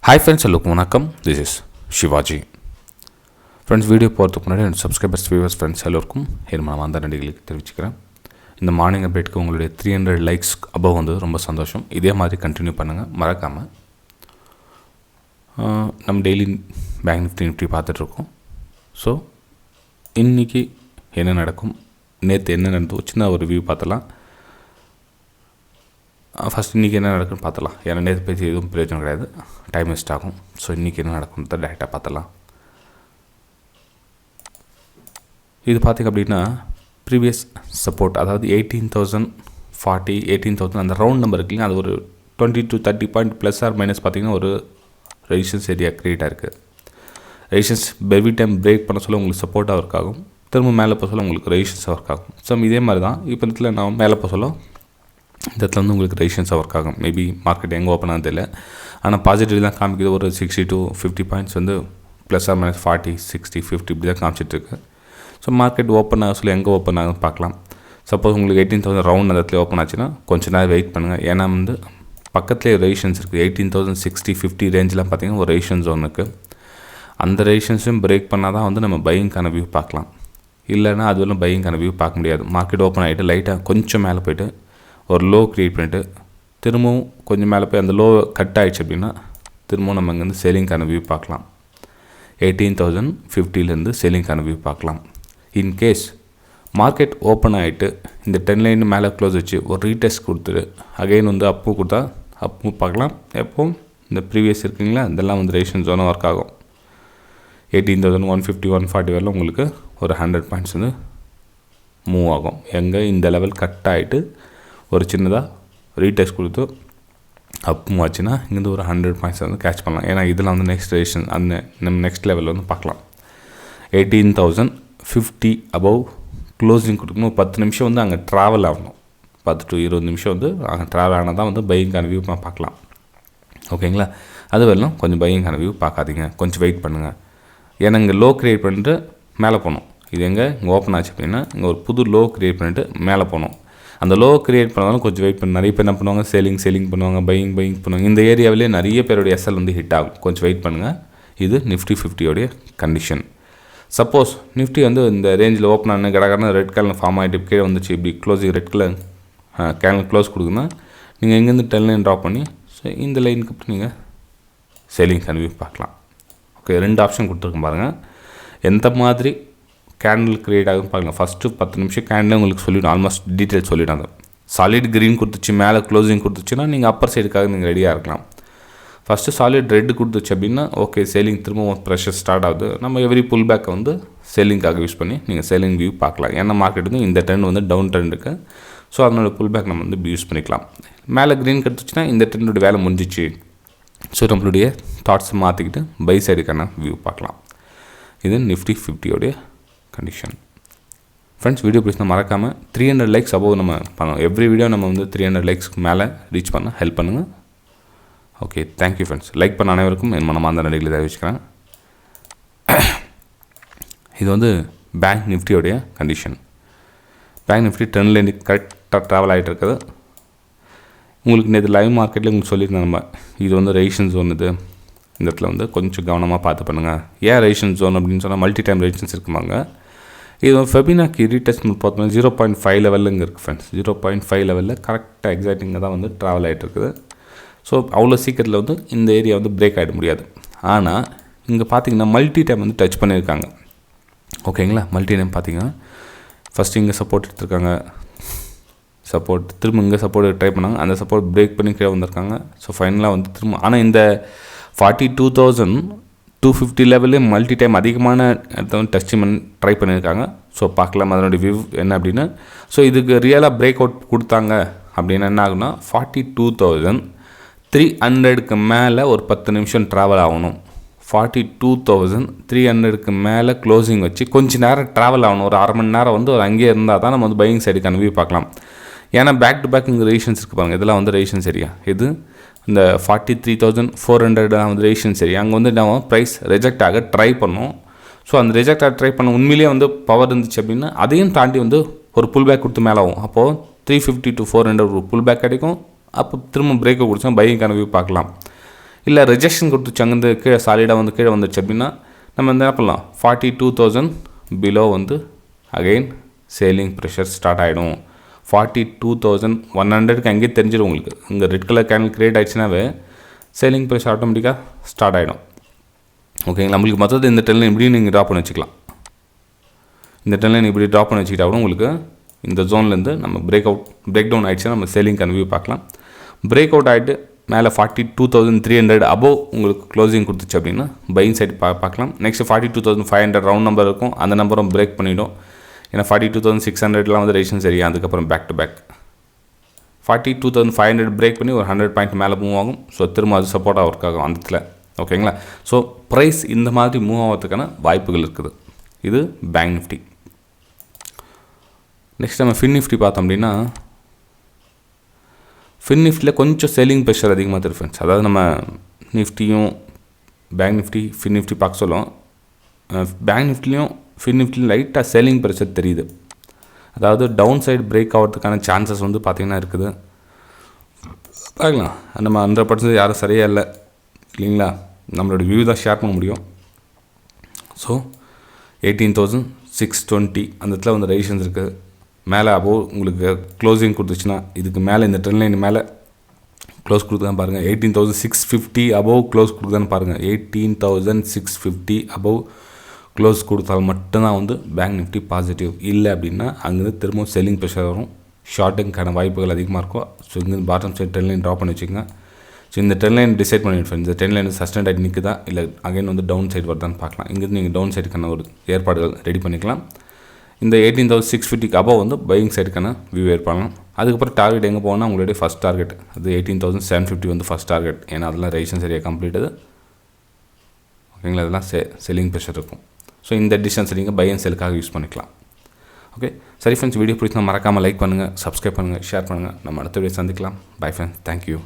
Hi friends, hello, this is Shivaji. Friends, video போகிறதுக்கு முன்னாடி என் subscribers viewers friends எல்லோருக்கும் என் மனமார்ந்த நன்றிகளுக்கு தெரிவிச்சுக்கிறேன். இந்த மார்னிங் அப்டேட்டுக்கு உங்களுடைய 300 லைக்ஸ் அபவ் வந்து ரொம்ப சந்தோஷம். இதே மாதிரி கண்டினியூ பண்ணுங்கள், மறக்காமல். நம்ம டெய்லி பேங்க் நிஃப்டி பார்த்துட்ருக்கோம். ஸோ இன்றைக்கி என்ன நடக்கும், நேற்று என்ன நடந்தது, சின்ன ஒரு வியூ பார்த்தலாம். ஃபஸ்ட் இன்றைக்கி என்ன நடக்குன்னு பார்த்தலாம். ஏன்னா நேற்று பேசி எதுவும் பிரயோஜனம் கிடையாது, டைம் வேஸ்ட் ஆகும். ஸோ இன்றைக்கி என்ன நடக்கும்ன்றத டேரெக்டாக பார்த்தலாம். இது பார்த்திங்க அப்படின்னா ப்ரீவியஸ் சப்போர்ட், அதாவது 18,040 18,000 அந்த ரவுண்ட் நம்பர் இருக்குல்லைங்க, அது ஒரு 20 to 30 point plus or minus பார்த்திங்கன்னா ஒரு ரெசிஸ்டன்ஸ் ஏரியா க்ரியேட் ஆகிருக்கு. ரெசிஸ்டன்ஸ் எவ்ரி டைம் பிரேக் பண்ண சொல்ல உங்களுக்கு சப்போர்ட்டாக ஒர்க் ஆகும், திரும்ப மேலே போக சொல்ல உங்களுக்கு ரெசிஸ்டன்ஸாக ஒர்க் ஆகும். ஸோ இதே மாதிரி தான் இப்போ இடத்துல நான் மேலே போக சொல்ல இந்த இடத்துல வந்து உங்களுக்கு ரெசிஸ்டன்ஸாக ஒர்க் ஆகும். மேபி மார்க்கெட் எங்கே ஓப்பன் ஆகுது இல்லை, ஆனால் பாசிட்டிவ் தான் காமிக்குது. ஒரு 60 to 50 பாயிண்ட்ஸ் வந்து ப்ளஸ் ஆர் மைனஸ் 40 60 50 இப்படி தான் காமிச்சிட்ருக்கு. ஸோ மார்க்கெட் ஓப்பன் ஆக சொல்லி எங்கே ஓப்பன் ஆகுதுன்னு பார்க்கலாம். சப்போஸ் உங்களுக்கு 18,000 ரவுண்ட் அந்த இடத்துல ஓப்பன் ஆச்சுன்னா கொஞ்சம் நேரம் வெயிட் பண்ணுங்கள். ஏன்னா வந்து பக்கத்துலேயே ரெசிஸ்டன்ஸ் இருக்குது. 18,060 50 ரேஞ்செலாம் பார்த்திங்கன்னா ஒரு ரெசிஸ்டன்ஸ் ஒன்று இருக்குது. அந்த ரெசிஸ்டன்ஸும் பிரேக் பண்ணால் தான் வந்து நம்ம பையிங்கான வியூ பார்க்கலாம். இல்லைனா அதுவெல்லாம் பையிங்கான வியூ பார்க்க முடியாது. மார்க்கெட் ஓப்பன் ஆகிட்டு லைட்டாக கொஞ்சம் மேலே போய்ட்டு ஒரு லோ க்ரியேட் பண்ணிவிட்டு திரும்பவும் கொஞ்சம் மேலே போய் அந்த லோ கட் ஆகிடுச்சு அப்படின்னா திரும்பவும் நம்ம இங்கேருந்து செல்லிங்கான வியூ பார்க்கலாம். 18,050 செல்லிங்கான வியூ பார்க்கலாம். இன்கேஸ் மார்க்கெட் ஓப்பன் ஆகிட்டு இந்த 10 லைன் மேலே க்ளோஸ் வச்சு ஒரு ரீடெஸ்ட் கொடுத்துட்டு அகைன் வந்து அப்பு கொடுத்தா அப்பு பார்க்கலாம். எப்போவும் இந்த ப்ரீவியஸ் இருக்குங்களா, இதெல்லாம் வந்து ரெசிஸ்டன்ஸ் ஜோனாக ஒர்க் ஆகும். 18,150 140 வரல உங்களுக்கு ஒரு 100 பாயிண்ட்ஸ் வந்து மூவ் ஆகும். எங்கே இந்த லெவல் கட் ஆகிட்டு ஒரு சின்னதாக ரீடெஸ்ட் கொடுத்து அப் மூவ் ஆச்சுன்னா இங்கேருந்து ஒரு 100 பாயிண்ட்ஸ் வந்து கேட்ச் பண்ணலாம். ஏன்னா இதெல்லாம் வந்து நெக்ஸ்ட் ரெசிஸ்டன்ஸ் அந்த நம்ம நெக்ஸ்ட் லெவலில் வந்து பார்க்கலாம். 18,050 அபவ் க்ளோசிங் கொடுக்கணும். 10 நிமிஷம் வந்து அங்கே ட்ராவல் ஆகணும். 10 to 20 நிமிஷம் வந்து அங்கே ட்ராவல் ஆனால் தான் வந்து பையிங்கான வியூ பார்க்கலாம். ஓகேங்களா, அது வரலாம் கொஞ்சம் பையிங்கான வியூ பார்க்காதீங்க, கொஞ்சம் வெயிட் பண்ணுங்கள். ஏன்னா இங்கே லோ க்ரியேட் பண்ணிட்டு மேலே போகணும். இது இங்கே ஓப்பன் ஆச்சு அப்படின்னா இங்கே ஒரு புது லோ க்ரியேட் பண்ணிவிட்டு மேலே போகணும். அந்த லோ க்ரியேட் பண்ணாலும் கொஞ்சம் வெயிட் பண்ணி நிறைய பேர் என்ன பண்ணுவாங்க, செல்லிங் பண்ணுவாங்க, பையிங் பண்ணுவாங்க. இந்த ஏரியாவிலே நிறைய பேருடைய எஸ்எல் வந்து ஹிட் ஆகும். கொஞ்சம் வெயிட் பண்ணுங்கள். இது நிஃப்டி 50 கண்டிஷன். சப்போஸ் நிஃப்டி வந்து இந்த ரேஞ்சில் ஓப்பன் ஆன கடற்கரை ரெட் கலர் ஃபார்ம் ஆகிட்டு கீழே வந்துச்சு, இப்படி closing red colour candle close கொடுக்குன்னா நீங்கள் எங்கேருந்து 10 லைன் ட்ராப் பண்ணி ஸோ இந்த லைனுக்கு அப்புறம் நீங்கள் செல்லிங் கன்வியூ பார்க்கலாம். ஓகே, 2 ஆப்ஷன் கொடுத்துருக்கோம் பாருங்கள். எந்த மாதிரி கேண்டில் க்ரியேட் ஆகும் பார்க்கலாம். ஃபஸ்ட்டு 10 நிமிஷம் கேண்டில் உங்களுக்கு சொல்லிவிடும், ஆல்மோஸ்ட் டீட்டெயில் சொல்லிவிடாங்க. சாலிட் க்ரீன் கொடுத்துச்சு, மேலே க்ளோசிங் கொடுத்துச்சுன்னா நீங்கள் அப்பர் சைடுக்காக நீங்கள் ரெடியாக இருக்கலாம். ஃபஸ்ட்டு சாலிட் ரெட் கொடுத்துச்சு அப்படின்னா ஓகே, செல்லிங் திரும்ப ப்ரெஷர் ஸ்டார்ட் ஆகுது. நம்ம எவ்ரி புல் பேக்கை வந்து செல்லிங்காக யூஸ் பண்ணி நீங்கள் செல்லிங் வியூ பார்க்கலாம். ஏன்னா மார்க்கெட் வந்து இந்த ட்ரெண்ட் வந்து டவுன் ட்ரெண்ட் இருக்குது. ஸோ அதனோட புல் பேக் நம்ம வந்து யூஸ் பண்ணிக்கலாம். மேலே க்ரீன் கொடுத்துச்சுன்னா இந்த ட்ரெண்டோட வேலை முடிஞ்சிச்சு. ஸோ நம்மளுடைய தாட்ஸை மாற்றிக்கிட்டு பை சைடுக்கான வியூ பார்க்கலாம். இது நிஃப்டி 50 கண்டிஷன். ஃப்ரெண்ட்ஸ், வீடியோ பிடிச்சா மறக்காமல் 300 லைக்ஸ் அபோவ் நம்ம பண்ணோம். எவ்ரி வீடியோ நம்ம வந்து 300 லைக்ஸ்க்கு மேலே ரீச் பண்ண ஹெல்ப் பண்ணுங்கள். Okay, thank you friends. லைக் பண்ண அனைவருக்கும் என் மனமார்ந்த நன்றிகளை தெரிவிச்சுக்கிறேன். இது வந்து பேங்க் நிஃப்டியோடைய கண்டிஷன். பேங்க் நிஃப்டி 10 லைன் கரெக்டாக ட்ராவல் ஆகிட்டு இருக்குது. உங்களுக்கு நேற்று லைவ் மார்க்கெட்டில் உங்களுக்கு சொல்லியிருந்தேன் நம்ம, இது வந்து ரெசிஸ்டன்ஸ் ஜோன். இது இந்த இடத்துல வந்து கொஞ்சம் கவனமாக பார்த்து பண்ணுங்கள். ஏன் ரெசிஸ்டன்ஸ் ஜோன் அப்படின்னு சொன்னால் மல்டி டைம் ரெசிஸ்டன்ஸ் இருக்குமாங்க. இது ஃபெபினாக்கி ரீடெஸ்ட் பார்த்தோம்னா 0.5 லெவலில் இங்கே இருக்குது ஃப்ரெண்ட்ஸ். 0.5 லெவலில் கரெக்டாக எக்ஸாக்டிங்காக தான் வந்து ட்ராவல் ஆகிட்டு இருக்குது. ஸோ அவ்வளோ சீக்கிரத்தில் வந்து இந்த ஏரியா வந்து பிரேக் ஆகிட முடியாது. ஆனால் இங்கே பார்த்தீங்கன்னா மல்டி டைம் வந்து டச் பண்ணியிருக்காங்க. ஓகேங்களா, மல்டி டைம் பார்த்தீங்கன்னா ஃபஸ்ட்டு இங்கே சப்போர்ட் எடுத்துருக்காங்க, சப்போர்ட் திரும்ப இங்கே சப்போர்ட் ட்ரை பண்ணாங்க, அந்த சப்போர்ட் பிரேக் பண்ணி கீழே வந்திருக்காங்க. ஸோ ஃபைனலாக வந்து திரும்ப ஆனால் இந்த 42,250 லெவலே மல்டி டைம் அதிகமான இடத்த வந்து டச் பண்ணி ட்ரை பண்ணியிருக்காங்க. ஸோ பார்க்கலாம் அதனுடைய வியூ என்ன அப்படின்னு. ஸோ இதுக்கு ரியலாக பிரேக் அவுட் கொடுத்தாங்க அப்படின்னா என்ன ஆகுனா 42,300க்கு மேலே ஒரு 10 நிமிஷம் ட்ராவல் ஆகணும். 42,300க்கு மேலே க்ளோசிங் வச்சு கொஞ்சம் நேரம் ட்ராவல் ஆகணும். ஒரு அரை மணி நேரம் வந்து ஒரு அங்கேயே இருந்தால் தான் நம்ம வந்து பையிங் சைடுக்கான வியூ பார்க்கலாம். ஏன்னா பேக் டு பேக் இங்கே ரெசிஸ்டன்ஸ் இருக்குது பாருங்கள். இதெல்லாம் வந்து ரெசிஸ்டன்ஸ் ஏரியா. இது இந்த 43,400 வந்து ரெசிஸ்டன்ஸ் ஏரியா. அங்கே வந்து நம்ம ப்ரைஸ் ரிஜெக்ட் ஆக ட்ரை பண்ணோம். ஸோ அந்த ரிஜெக்ட் ஆக ட்ரை பண்ண உண்மையிலேயே வந்து பவர் இருந்துச்சு அப்படின்னா அதையும் தாண்டி வந்து ஒரு புல் பேக் கொடுத்து மேலே ஆகும். அப்போது 350 to 400 ஒரு புல் பேக் கிடைக்கும். அப்போ திரும்ப பிரேக்கை கொடுத்தா பையிங்கான வியூ பார்க்கலாம். இல்லை ரிஜெக்ஷன் கொடுத்துச்சு அங்கேருந்து கீழே சாலிடாக வந்து கீழே வந்துச்சு அப்படின்னா நம்ம வந்து என்ன பண்ணலாம் 42,000 பிலோ வந்து அகெயின் சேலிங் ப்ரெஷர் ஸ்டார்ட் ஆகிடும். 42,100க்கு அங்கேயே தெரிஞ்சிடும் உங்களுக்கு. இங்கே ரெட் கலர் கேண்டில் கிரியேட் ஆகிடுச்சுனாவே சேலிங் ப்ரெஷர் ஆட்டோமேட்டிக்காக ஸ்டார்ட் ஆகிடும். ஓகேங்களா? நம்மளுக்கு மொத்தத்தை இந்த ட்ரெண்ட்லைன் இப்படி நீங்கள் ட்ராப் பண்ணி வச்சுக்கலாம். இந்த ட்ரெண்ட்லைன் இப்படி ட்ராப் பண்ணி வச்சுக்கிட்டா கூட உங்களுக்கு இந்த ஜோன்லேருந்து நம்ம பிரேக் டவுன் ஆகிடுச்சுன்னா நம்ம சேலிங்கான வியூ பார்க்கலாம். பிரேக் அவுட் ஆகிட்டு மேலே 42,300 அபோவ் உங்களுக்கு க்ளோசிங் கொடுத்துச்சு அப்படின்னா பையிங் சைடு பார்க்கலாம். நெக்ஸ்ட் 42,500 ரவுண்ட் நம்பர் இருக்கும், அந்த நம்பரும் பிரேக் பண்ணிவிடும். ஏன்னா 42,600லாம் வந்து ரெசிஸ்டன்ஸ் சரியா, அதுக்கப்புறம் பேக் டு பேக் 42,500 பிரேக் பண்ணி ஒரு 100 பாயிண்ட் மேலே மூவ் ஆகும். ஸோ திரும்ப அது சப்போர்ட்டாக ஒர்க் ஆகும் அந்த இடத்துல. ஓகேங்களா? ஸோ ப்ரைஸ் இந்த மாதிரி மூவ் ஆகிறதுக்கான வாய்ப்புகள் இருக்குது. இது பேங்க் நிஃப்டி. நெக்ஸ்ட் நம்ம ஃபின் நிஃப்டி பார்த்தோம் அப்படின்னா ஃபின் நிஃப்டியில் கொஞ்சம் செல்லிங் ப்ரெஷர் அதிகமாக தெரியும் ஃப்ரெண்ட்ஸ். அதாவது நம்ம நிஃப்டியும் பேங்க் நிஃப்டி ஃபின் நிஃப்டி பார்க்க சொல்லுவோம். பேங்க் நிஃப்டிலையும் ஃபின் நிஃப்டிலையும் லைட்டாக செல்லிங் ப்ரெஷர் தெரியுது. அதாவது டவுன் சைடு பிரேக் ஆகிறதுக்கான சான்சஸ் வந்து பார்த்திங்கன்னா இருக்குது. பார்க்கலாம், நம்ம 100% யாரும் சரியாக இல்லை இல்லைங்களா? நம்மளோட வியூ தான் ஷேர் பண்ண முடியும். ஸோ 18,620 அந்த இடத்துல வந்து ரெசிஸ்டன்ஸ் இருக்குது. மேலே அபோவ் உங்களுக்கு க்ளோசிங் கொடுத்துச்சுன்னா இதுக்கு மேலே இந்த ட்ரெண்ட் லைன் மேலே க்ளோஸ் கொடுக்குதான் பாருங்கள். 18,650 அபோவ் க்ளோஸ் கொடுக்குதான்னு பாருங்கள். 18,650 அபோவ் க்ளோஸ் கொடுத்தால் மட்டும்தான் வந்து பேங்க் நிஃப்டி பாசிட்டிவ். இல்லை அப்படின்னா அங்கேருந்து திரும்பவும் செல்லிங் ப்ரெஷர் வரும், ஷார்ட்டிங்கான வாய்ப்புகள் அதிகமாக இருக்கும். ஸோ இங்கே bottom side trend line draw பண்ணி வச்சுக்கோங்க. ஸோ இந்த ட்ரெண்ட் லைன் டிசைட் பண்ணிவிட்டு இந்த ட்ரெண்ட் லைன் சஸ்டெண்ட் ஆகிட்டு நிற்குதா இல்லை அகைன் வந்து டவுன் சைடு வருதான்னு பார்க்கலாம். இங்கேருந்து நீங்கள் டவுன் சைடுக்கான ஒரு ஏற்பாடுகள் ரெடி பண்ணிக்கலாம். இந்த 18,650க்கு அபோவ் வந்து பையிங் சைடுக்கான வியூ ஏற்படலாம். அதுக்கப்புறம் டார்கெட் எங்கே போனால் உங்களுடைய ஃபஸ்ட் டார்கெட் அது 18,750 வந்து ஃபஸ்ட் டார்கெட். ஏன்னா அதெல்லாம் ரெசிஸ்டன்ஸ் சரியாக கம்ப்ளீட்டது. ஓகேங்களா? அதெல்லாம் செல்லிங் ப்ரெஷர் இருக்கும். ஸோ இந்த டிஸ்டன்ஸ் நீங்கள் பை அண்ட் செல்லுக்காக யூஸ் பண்ணிக்கலாம். ஓகே சரி ஃப்ரெண்ட்ஸ், வீடியோ பிடிச்சா மறக்காமல் லைக் பண்ணுங்கள், சப்ஸ்கிரைப் பண்ணுங்கள், ஷேர் பண்ணுங்கள். நம்ம அடுத்த வீடியோ சந்திக்கலாம். Bye friends, thank you.